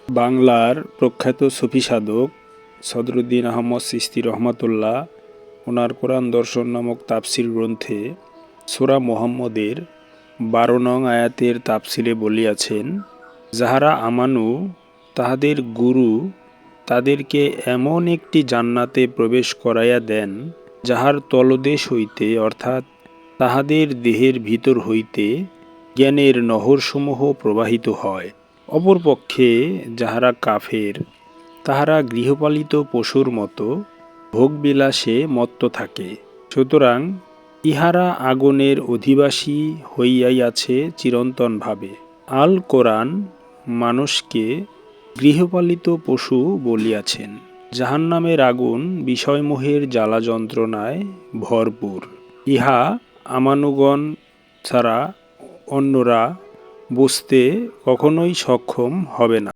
বাংলার প্রখ্যাত সুফি সাধক সদরুদ্দীন আহমদ চিশতি রহমাতুল্লাহ ওনার কোরআন দর্শন নামক তাফসির গ্রন্থে সূরা মুহাম্মদের 12 নং আয়াতের তাফসিরে বলিয়াছেন, যাহারা আমানু তাহাদের গুরু তাদেরকে এমন একটি জান্নাতে প্রবেশ করাইয়া দেন, যাহার তলদেশ হইতে অর্থাৎ তাহাদের দেহের ভিতর হইতে জ্ঞানের নহরসমূহ প্রবাহিত হয়। অপরপক্ষে যাহারা কাফের, তাহারা গৃহপালিত পশুর মতো ভোগবিলাসে মত্ত থাকে, সুতরাং ইহারা আগুনের অধিবাসী হইয়াই আছে চিরন্তনভাবে। আল কোরআন মানুষকে গৃহপালিত পশু বলিয়াছেন। জাহান্নামের আগুন বিষয়মোহের জ্বালা যন্ত্রণায় ভরপুর। ইহা আমানুগণ ছাড়া অন্যরা বুঝতে কখনোই সক্ষম হবে না।